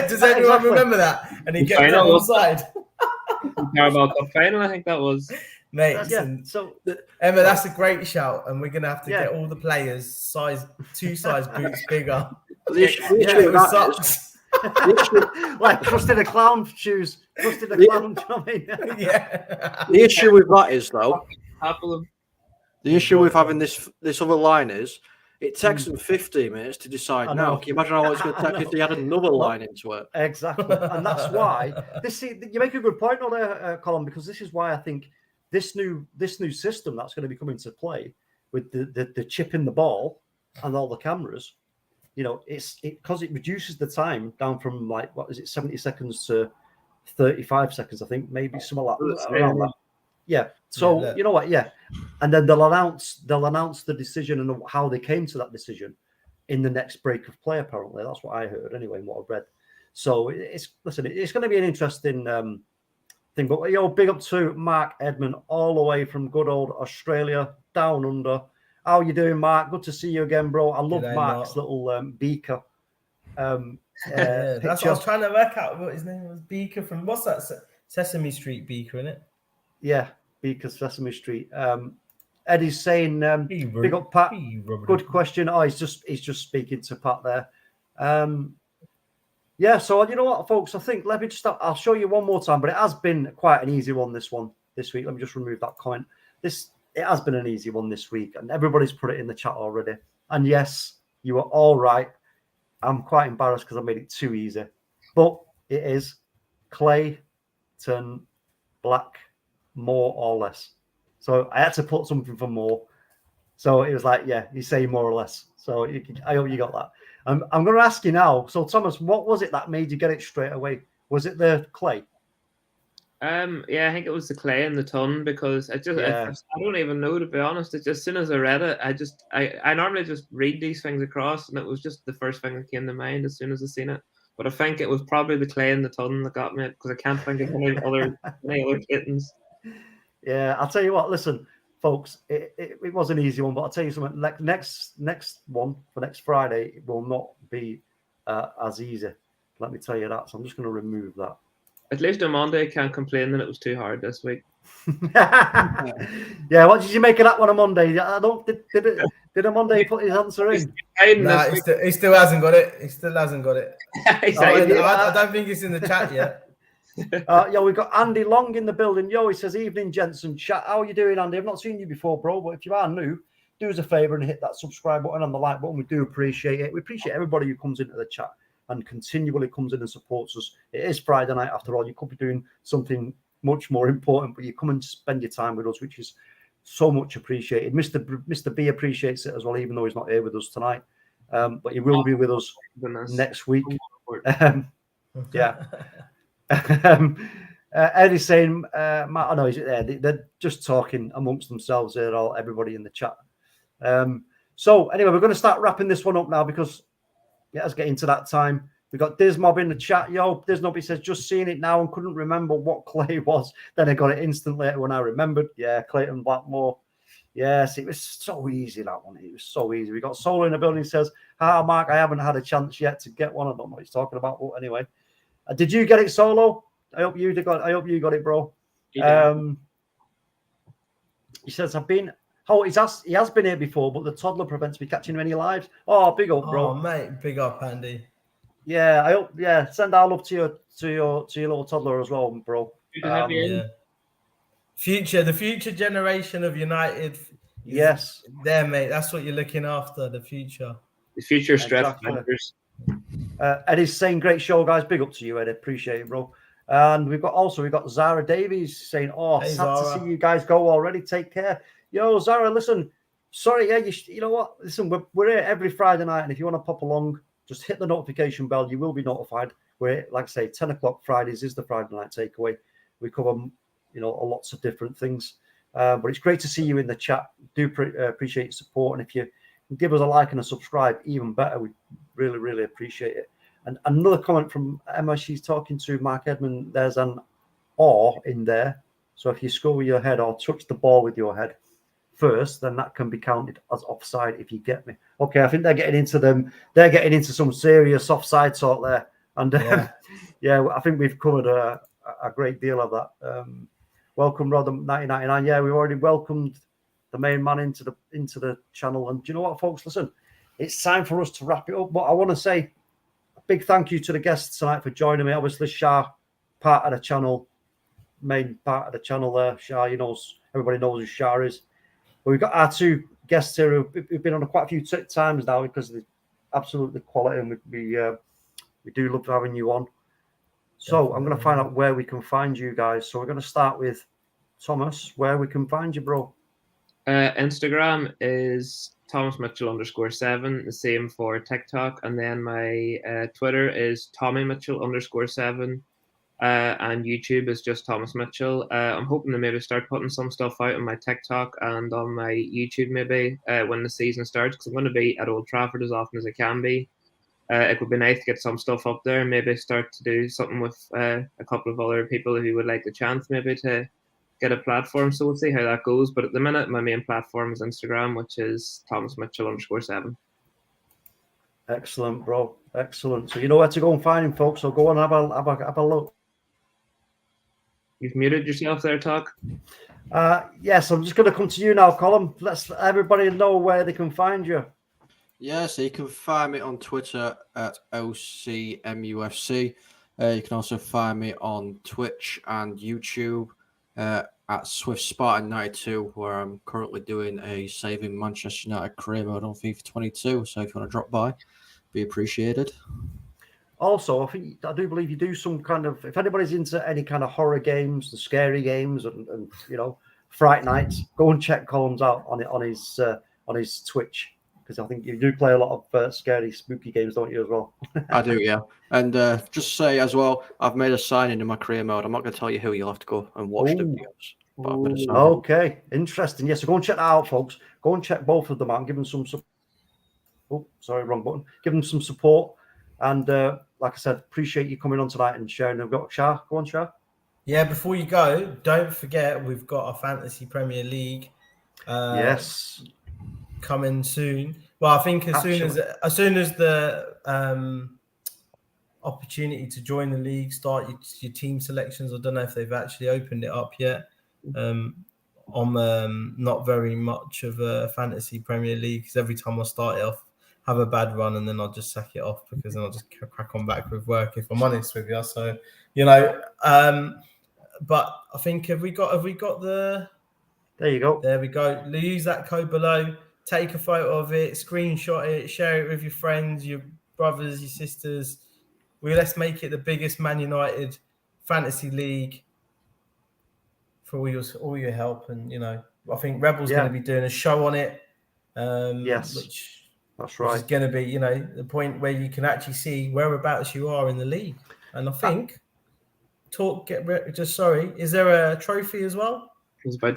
Does anyone remember that? And he gets on the side. Carabao Cup final, I think that was. Mate, Emma, that's a great shout, and we're gonna have to get all the players two size boots bigger. The issue sucks. Like trusted a clown shoes, trusted a clown. Yeah. The issue with that is though. Apple. The issue with having this other line is it takes them 15 minutes to decide now. Can you imagine how long it's going to take if they had another line into it? Exactly. And that's why you make a good point on there, Colin, because this is why I think this new system that's going to be coming to play with the chip in the ball and all the cameras, it's because it reduces the time down from 70 seconds to 35 seconds, I think, maybe something like around that. Yeah. So you know what? Yeah, and then they'll announce the decision and how they came to that decision in the next break of play. Apparently, that's what I heard anyway, and what I've read. So it's going to be an interesting thing. But big up to Mark Edmond all the way from good old Australia down under. How you doing, Mark? Good to see you again, bro. I love Mark's little beaker Yeah, that's what I picture. was trying to work out. What his name was, Beaker from what's that? Sesame Street Beaker, isn't it? Yeah, because Sesame Street. Eddie's saying, big up Pat. Good question. Oh, he's just speaking to Pat there. Yeah, so you know what, folks, I think let me just I'll show you one more time, but it has been quite an easy one this week. Let me just remove that comment. It has been an easy one this week, and everybody's put it in the chat already. And yes, you are all right. I'm quite embarrassed because I made it too easy, but it is Clayton Black, more or less. So I had to put something for more. So it was like, yeah, you say more or less. So I hope you got that. I'm going to ask you now. So Thomas, what was it that made you get it straight away? Was it the clay? Yeah, I think it was the clay and the ton, because I don't even know, to be honest. It's just, as soon as I read it, I normally just read these things across, and it was just the first thing that came to mind as soon as I seen it. But I think it was probably the clay and the ton that got me, because I can't think of any other kittens. Yeah, I'll tell you what. Listen, folks, it was an easy one, but I'll tell you something. Next one for next Friday, it will not be as easy. Let me tell you that. So I'm just going to remove that. At least OMONDI can't complain that it was too hard this week. Yeah, what did you make of that one on Monday? I don't did OMONDI put his answer in? No, he still hasn't got it. He still hasn't got it. I don't think it's in the chat yet. Yeah, we've got Andy Long in the building. Yo, he says, evening, gents and chat. How are you doing, Andy? I've not seen you before, bro, but if you are new, do us a favor and hit that subscribe button and the like button. We do appreciate it. We appreciate everybody who comes into the chat and continually comes in and supports us. It is Friday night after all. You could be doing something much more important, but you come and spend your time with us, which is so much appreciated. Mr. B appreciates it as well, even though he's not here with us tonight. But he will be with us next week. Yeah. Eddie's saying, Matt, I know he's there. They're just talking amongst themselves here, everybody in the chat. So anyway, we're going to start wrapping this one up now, because let's get into that time. We've got Dizmob in the chat. Yo, Dizmob, he says, just seeing it now and couldn't remember what clay was. Then I got it instantly when I remembered. Yeah, Clayton Blackmore. Yes, it was so easy, that one. It was so easy. We got Solo in the building. He says, Mark, I haven't had a chance yet to get one. I don't know what he's talking about. But anyway, did you get it, Solo? I hope you got it, bro. He says, he has been here before, but the toddler prevents me catching many lives. Oh, big up, bro. Oh, mate, big up, Andy. Yeah, I hope. Yeah, send our love to your little toddler as well, bro. Yeah. The future generation of United. Yes, there, mate. That's what you're looking after. The future. The future stress members. Eddie's saying, great show, guys. Big up to you, Eddie. Appreciate it, bro. And we've got Zara Davies saying, "Oh, hey, sad to see you guys go already. Take care." Yo, Zara, listen. Sorry, yeah, you know what? Listen, we're here every Friday night, and if you want to pop along, just hit the notification bell. You will be notified. We're, like I say, 10 o'clock Fridays is the Friday night takeaway. We cover, lots of different things. But it's great to see you in the chat. Do appreciate your support, and if you give us a like and a subscribe, even better. We really, really appreciate it. And another comment from Emma, she's talking to Mark Edmund. There's an "or" in there. So if you score with your head or touch the ball with your head first, then that can be counted as offside, if you get me. Okay, I think they're getting into some serious offside talk there. And yeah, I think we've covered a great deal of that. Welcome, Rodham 1999. Yeah, we've already welcomed the main man into the channel. And do you know what, folks? Listen, it's time for us to wrap it up. But I want to say a big thank you to the guests tonight for joining me. Obviously, SHAH, part of the channel, main part of the channel there. SHAH, everybody knows who SHAH is. But we've got our two guests here who've been on quite a few times now because of the absolute quality, and we do love having you on. So definitely. I'm going to find out where we can find you guys. So we're going to start with Thomas, where we can find you, bro. Instagram is Thomas Mitchell _7, the same for TikTok, and then my Twitter is Tommy Mitchell _7, and YouTube is just Thomas Mitchell. I'm hoping to maybe start putting some stuff out on my TikTok and on my YouTube maybe when the season starts, because I'm going to be at Old Trafford as often as I can be. It would be nice to get some stuff up there and maybe start to do something with a couple of other people who would like the chance maybe to get a platform. So we'll see how that goes. But at the minute, my main platform is Instagram, which is Thomas Mitchell _7. Excellent, bro. Excellent. So you know where to go and find him, folks. So go on and have a look. You've muted yourself there, Talk. Yes, I'm just going to come to you now, Colin. Let's let everybody know where they can find you. Yeah, so you can find me on Twitter at OCMUFC. You can also find me on Twitch and YouTube at Swift Spartan 92, where I'm currently doing a Saving Manchester United career mode on FIFA 22. So if you want to drop by, be appreciated. Also, I do believe you do some kind of, if anybody's into any kind of horror games, the scary games, and you know, Fright Nights, go and check Colin's out on his Twitch, because I think you do play a lot of scary, spooky games, don't you, as well? I do, yeah. And just say as well, I've made a sign-in in my career mode. I'm not going to tell you who. You'll have to go and watch the videos. But I've made a sign-in. Okay, interesting. Yeah, so go and check that out, folks. Go and check both of them out and give them some support. Oh, sorry, wrong button. Give them some support. And like I said, appreciate you coming on tonight and sharing. We've got SHAH. Go on, SHAH. Yeah, before you go, don't forget we've got a Fantasy Premier League. Yes. Coming soon. Well, I think as soon as the opportunity to join the league, start your team selections. I don't know if they've actually opened it up yet. I'm not very much of a Fantasy Premier League, because every time I start it off, have a bad run, and then I'll just sack it off, because then I'll just crack on back with work, if I'm honest with you. So, you know, but I think have we got the? There you go. There we go. Use that code below. Take a photo of it, screenshot it, share it with your friends, your brothers, your sisters. Let's make it the biggest Man United fantasy league for all your help. And, you know, I think Rebel's going to be doing a show on it. Yes, that's right. Which is going to be, you know, the point where you can actually see whereabouts you are in the league. And I think, is there a trophy as well?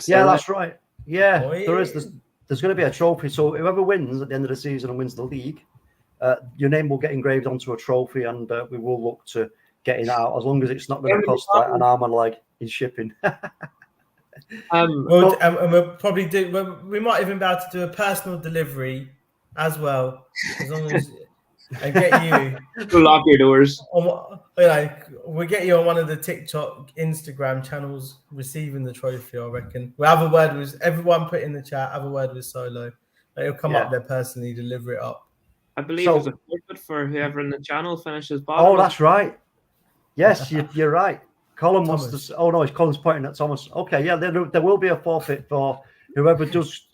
Yeah, that's right. Yeah, there is. There's going to be a trophy. So whoever wins at the end of the season and wins the league, your name will get engraved onto a trophy, and we will look to getting that out, as long as it's not going to cost an arm and leg in shipping. And we'll probably do. We might even be able to do a personal delivery as well, as long as and get you. We'll lock your doors. We'll get you on one of the TikTok, Instagram channels receiving the trophy. I reckon we'll have a word with everyone. Put in the chat. Have a word with Solo. He'll come up there personally, deliver it up. I believe there's a forfeit for whoever in the channel finishes bottom. Oh, that's right. Yes, you're right. Colin wants to. Oh no, Colin's pointing at Thomas. Okay, yeah, there will be a forfeit for whoever does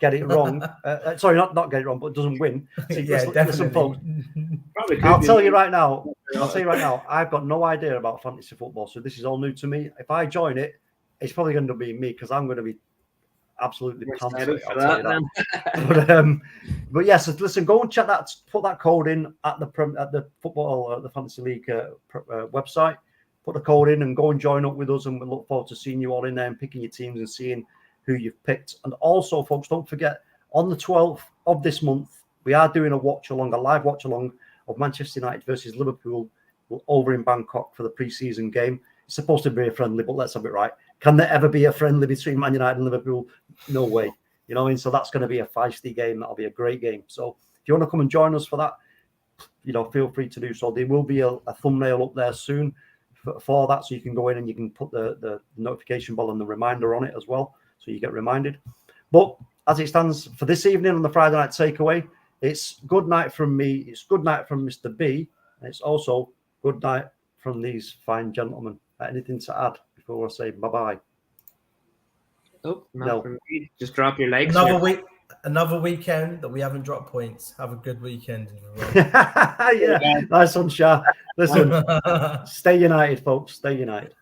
get it wrong. Sorry, not get it wrong, but doesn't win. So listen, folks. I'll tell you right now. I've got no idea about fantasy football, so this is all new to me. If I join it, it's probably going to be me, because I'm going to be absolutely pantsy. I'll tell you that. But yes, listen, go and check that. Put that code in at the football, the Fantasy League website. Put the code in and go and join up with us, and we look forward to seeing you all in there and picking your teams and seeing who you've picked. And also, folks, don't forget, on the 12th of this month, we are doing a live watch along of Manchester United versus Liverpool over in Bangkok for the pre-season game. It's supposed to be a friendly, but let's have it right. Can there ever be a friendly between Man United and Liverpool? No way. You know what I mean? So that's going to be a feisty game. That'll be a great game. So if you want to come and join us for that, you know, feel free to do so. There will be a thumbnail up there soon for that, so you can go in and you can put the notification bell and the reminder on it as well, so you get reminded. But as it stands for this evening on the Friday Night Takeaway, it's good night from me, it's good night from Mr. B, and it's also good night from these fine gentlemen. Anything to add before I say bye-bye? Oh, no. From me. Just drop your legs. Another weekend that we haven't dropped points. Have a good weekend. Yeah, nice one, SHAH. Listen, stay united, folks. Stay united.